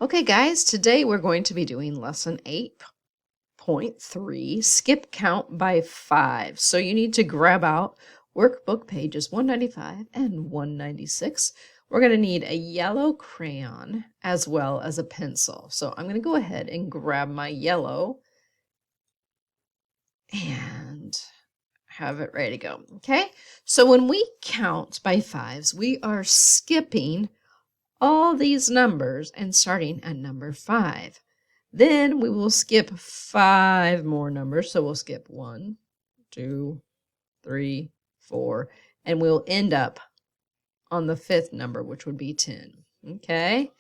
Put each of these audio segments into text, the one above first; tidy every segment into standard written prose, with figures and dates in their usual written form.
Okay, guys, today we're going to be doing lesson 8.3, skip count by 5. So you need to grab out workbook pages 195 and 196. We're going to need a yellow crayon as well as a pencil. So I'm going to go ahead and grab my yellow and have it ready to go. Okay, so when we count by fives, we are skipping all these numbers and starting at number 5. Then we will skip 5 more numbers. So we'll skip 1, 2, 3, 4, and we'll end up on the 5th number, which would be 10. Okay?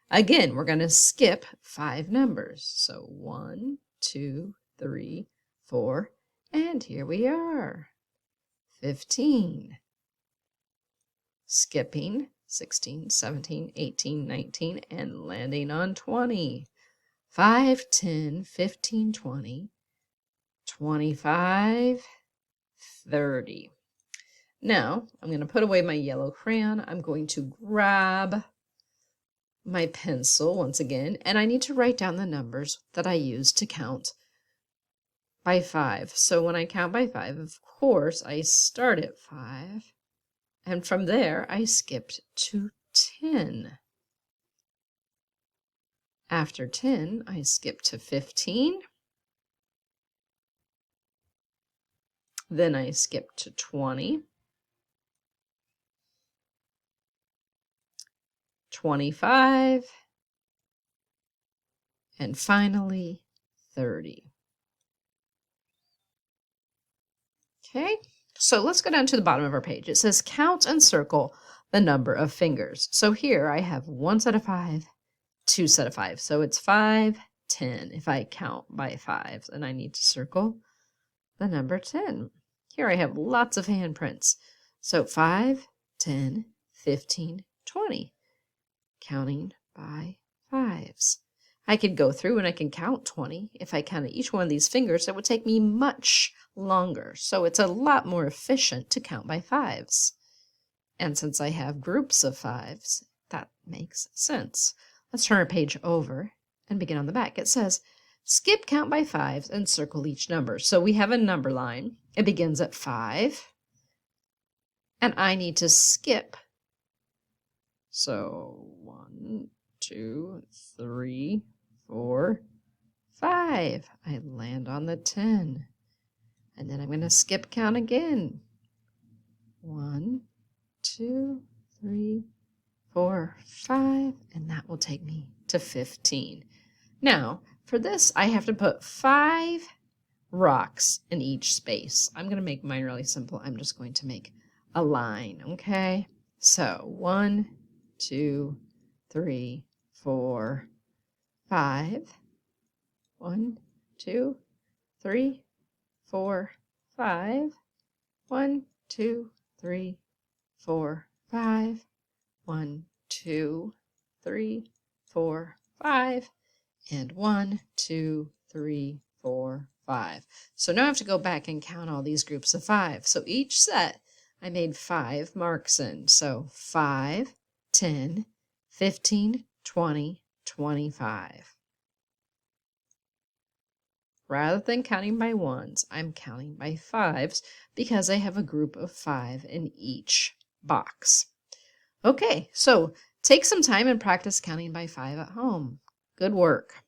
Again, we're going to skip 5 numbers. So 1, 2, 3, 4, and here we are. 15. Skipping 16, 17, 18, 19, and landing on 20. 5, 10, 15, 20, 25, 30. Now, I'm going to put away my yellow crayon. I'm going to grab my pencil once again, and I need to write down the numbers that I use to count by 5. So when I count by 5, of course, I start at 5, and from there, I skipped to 10. After 10, I skip to 15. Then I skip to 20. 25. And finally, 30. Okay, so let's go down to the bottom of our page. It says count and circle the number of fingers. So here I have 1 set of 5, 2 set of 5. So it's 5, 10 if I count by 5s, and I need to circle the number 10. Here I have lots of handprints. So 5, 10, 15, 20, counting by 5s. I could go through and I can count 20. If I counted each one of these fingers, it would take me much longer. So it's a lot more efficient to count by 5s. And since I have groups of 5s, that makes sense. Let's turn our page over and begin on the back. It says, skip count by 5s and circle each number. So we have a number line. It begins at 5. And I need to skip. So 1, 2, 3, 4, 5. I land on the 10. And then I'm going to skip count again. 1, 2, 3, 4, 5. And that will take me to 15. Now, for this, I have to put 5 rocks in each space. I'm going to make mine really simple. I'm just going to make a line, okay? So 1, 2, 3, 4, 5. 1, 2, 3, 4, 5. 1, 2, 3, 4, 5. 1, 2, 3, 4, 5. And 1, 2, 3, 4, 5. So now I have to go back and count all these groups of 5. So each set I made 5 marks in. So 5, 10, 15, 20, 25. Rather than counting by 1s, I'm counting by 5s because I have a group of 5 in each box. Okay, so take some time and practice counting by 5 at home. Good work.